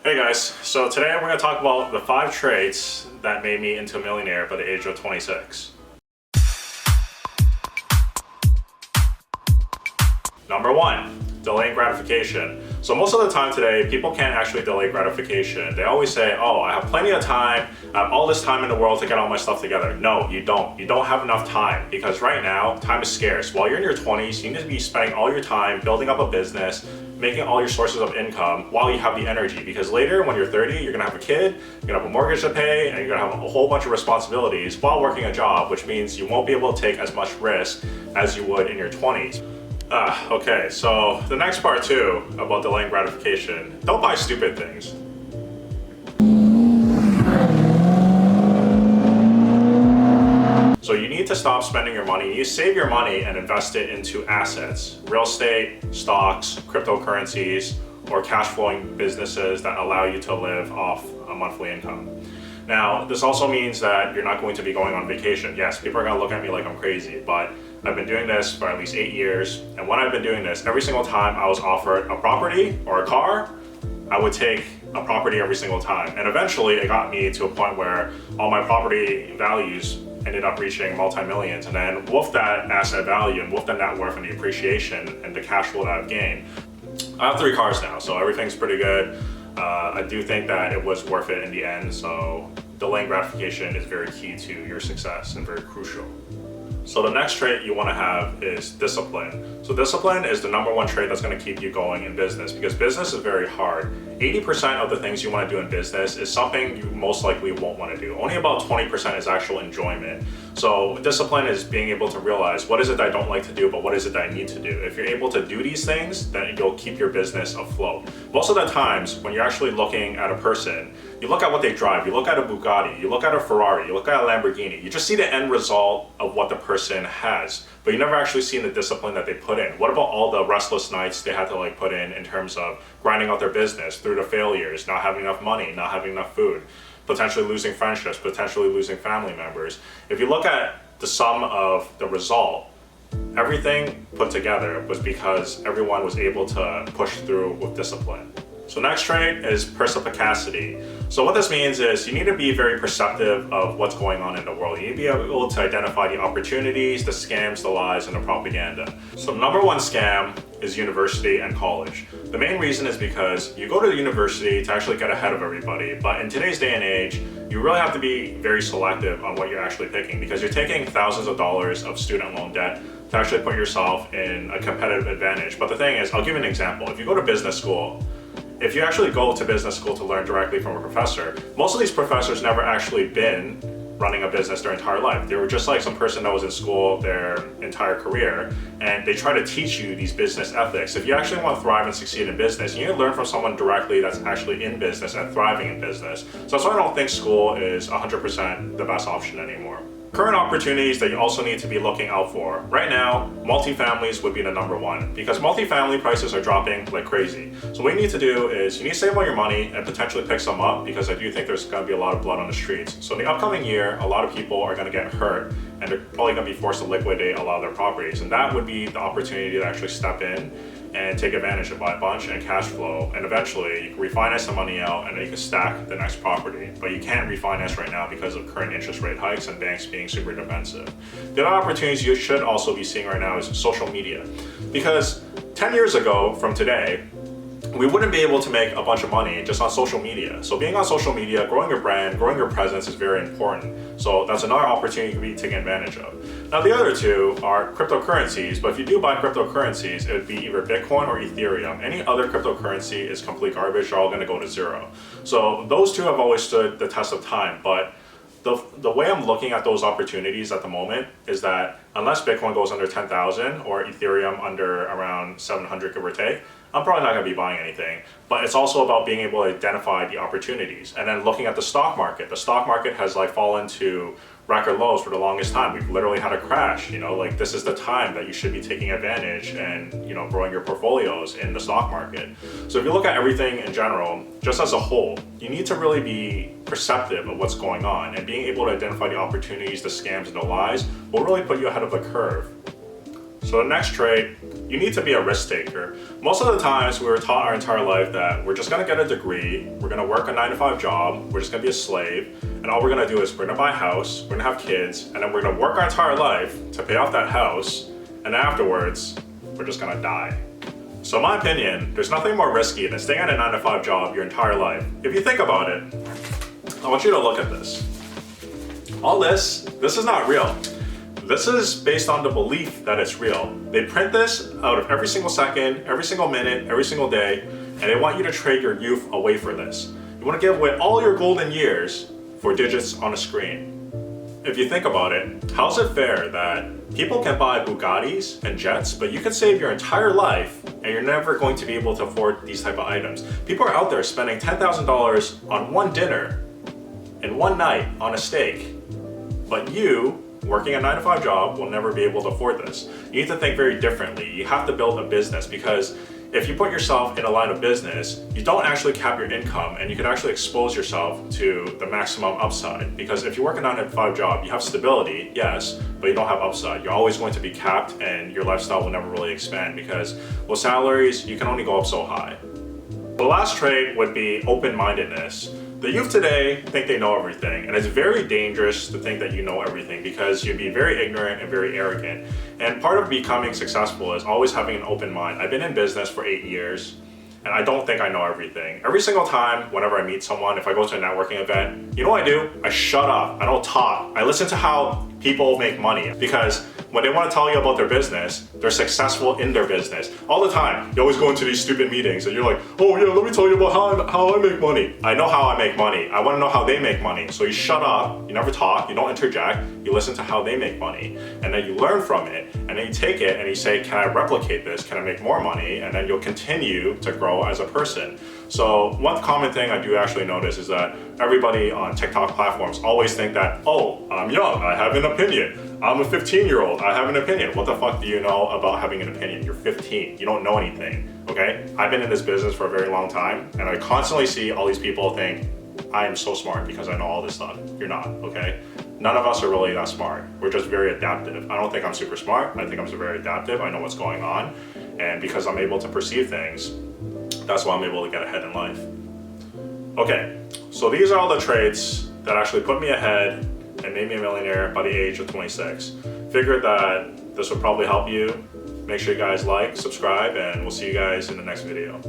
Hey guys, so today we're going to talk about the 5 traits that made me into a millionaire by the age of 26. Number 1, delaying gratification. So most of the time today, people can't actually delay gratification. They always say, oh, I have plenty of time, I have all this time in the world to get all my stuff together. No, you don't. You don't have enough time because right now, time is scarce. While you're in your 20s, you need to be spending all your time building up a business, making all your sources of income while you have the energy, because later when you're 30, you're gonna have a kid, you're gonna have a mortgage to pay, and you're gonna have a whole bunch of responsibilities while working a job, which means you won't be able to take as much risk as you would in your 20s. Okay, so the next part too about delaying gratification, don't buy stupid things. So you need to stop spending your money. You save your money and invest it into assets, real estate, stocks, cryptocurrencies, or cash flowing businesses that allow you to live off a monthly income. Now, this also means that you're not going to be going on vacation. Yes, people are gonna look at me like I'm crazy, but I've been doing this for at least 8 years. And when I've been doing this, every single time I was offered a property or a car, I would take a property every single time. And eventually it got me to a point where all my property values ended up reaching multi-millions. And then with that asset value and with the net worth and the appreciation and the cash flow that I've gained, I have 3 cars now, so everything's pretty good. I do think that it was worth it in the end, so delaying gratification is very key to your success and very crucial. So the next trait you want to have is discipline. So discipline is the #1 trait that's going to keep you going in business, because business is very hard. 80% of the things you want to do in business is something you most likely won't want to do. Only about 20% is actual enjoyment. So discipline is being able to realize what is it that I don't like to do, but what is it that I need to do. If you're able to do these things, then you'll keep your business afloat. Most of the times when you're actually looking at a person, you look at what they drive, you look at a Bugatti, you look at a Ferrari, you look at a Lamborghini, you just see the end result of what the person has, but you never actually seen the discipline that they put in. What about all the restless nights they had to put in terms of grinding out their business through the failures, not having enough money, not having enough food, potentially losing friendships, potentially losing family members. If you look at the sum of the result, everything put together was because everyone was able to push through with discipline. So next trait is perspicacity. So what this means is you need to be very perceptive of what's going on in the world. You need to be able to identify the opportunities, the scams, the lies, and the propaganda. So #1 scam is university and college. The main reason is because you go to the university to actually get ahead of everybody, but in today's day and age, you really have to be very selective on what you're actually picking, because you're taking thousands of dollars of student loan debt to actually put yourself in a competitive advantage. But the thing is, I'll give you an example. If you go to business school, if you actually go to business school to learn directly from a professor, most of these professors never actually been running a business their entire life. They were just like some person that was in school their entire career, and they try to teach you these business ethics. If you actually want to thrive and succeed in business, you need to learn from someone directly that's actually in business and thriving in business. So that's why I don't think school is 100% the best option anymore. Current opportunities that you also need to be looking out for. Right now, multifamilies would be the #1, because multifamily prices are dropping like crazy. So what you need to do is you need to save all your money and potentially pick some up, because I do think there's gonna be a lot of blood on the streets. So in the upcoming year, a lot of people are gonna get hurt and they're probably gonna be forced to liquidate a lot of their properties. And that would be the opportunity to actually step in and take advantage of, buy a bunch and cash flow, and eventually you can refinance the money out and then you can stack the next property. But you can't refinance right now because of current interest rate hikes and banks being super defensive. The other opportunities you should also be seeing right now is social media, because 10 years ago from today, we wouldn't be able to make a bunch of money just on social media. So being on social media, growing your brand, growing your presence is very important. So that's another opportunity you can be taking advantage of. Now the other 2 are cryptocurrencies, but if you do buy cryptocurrencies, it would be either Bitcoin or Ethereum. Any other cryptocurrency is complete garbage, they're all gonna go to zero. So those 2 have always stood the test of time, but the way I'm looking at those opportunities at the moment is that unless Bitcoin goes under 10,000 or Ethereum under around 700 give or take, I'm probably not going to be buying anything. But it's also about being able to identify the opportunities and then looking at the stock market. The stock market has fallen to record lows for the longest time. We've literally had a crash, this is the time that you should be taking advantage and, growing your portfolios in the stock market. So if you look at everything in general, just as a whole, you need to really be perceptive of what's going on, and being able to identify the opportunities, the scams, and the lies will really put you ahead of the curve. So the next trait, you need to be a risk taker. Most of the times we were taught our entire life that we're just gonna get a degree, we're gonna work a 9-to-5 job, we're just gonna be a slave, and all we're gonna do is we're gonna buy a house, we're gonna have kids, and then we're gonna work our entire life to pay off that house, and afterwards, we're just gonna die. So in my opinion, there's nothing more risky than staying at a 9-to-5 job your entire life. If you think about it, I want you to look at this. All this is not real. This is based on the belief that it's real. They print this out of every single second, every single minute, every single day, and they want you to trade your youth away for this. You want to give away all your golden years for digits on a screen. If you think about it, how's it fair that people can buy Bugattis and jets, but you can save your entire life and you're never going to be able to afford these type of items? People are out there spending $10,000 on one dinner and one night on a steak, but you, working a 9-to-5 job, will never be able to afford this. You need to think very differently. You have to build a business, because if you put yourself in a line of business, you don't actually cap your income, and you can actually expose yourself to the maximum upside. Because if you work a 9-to-5 job, you have stability, yes, but you don't have upside. You're always going to be capped, and your lifestyle will never really expand, because with salaries, you can only go up so high. The last trait would be open-mindedness. The youth today think they know everything, and it's very dangerous to think that you know everything, because you'd be very ignorant and very arrogant. And part of becoming successful is always having an open mind. I've been in business for 8 years, and I don't think I know everything. Every single time, whenever I meet someone, if I go to a networking event, you know what I do? I shut up. I don't talk. I listen to how people make money, because when they want to tell you about their business, they're successful in their business. All the time, you always go into these stupid meetings and you're like, oh yeah, let me tell you about how I make money. I know how I make money. I want to know how they make money. So you shut up, you never talk, you don't interject, you listen to how they make money, and then you learn from it, and then you take it and you say, can I replicate this? Can I make more money? And then you'll continue to grow as a person. So one common thing I do actually notice is that everybody on TikTok platforms always think that, oh, I'm young, I have an opinion. I'm a 15-year-old, I have an opinion. What the fuck do you know about having an opinion? You're 15, you don't know anything, okay? I've been in this business for a very long time, and I constantly see all these people think, I am so smart because I know all this stuff. You're not, okay? None of us are really that smart. We're just very adaptive. I don't think I'm super smart. I think I'm very adaptive. I know what's going on. And because I'm able to perceive things, that's why I'm able to get ahead in life. Okay, so these are all the traits that actually put me ahead and made me a millionaire by the age of 26. Figured that this would probably help you. Make sure you guys like, subscribe, and we'll see you guys in the next video.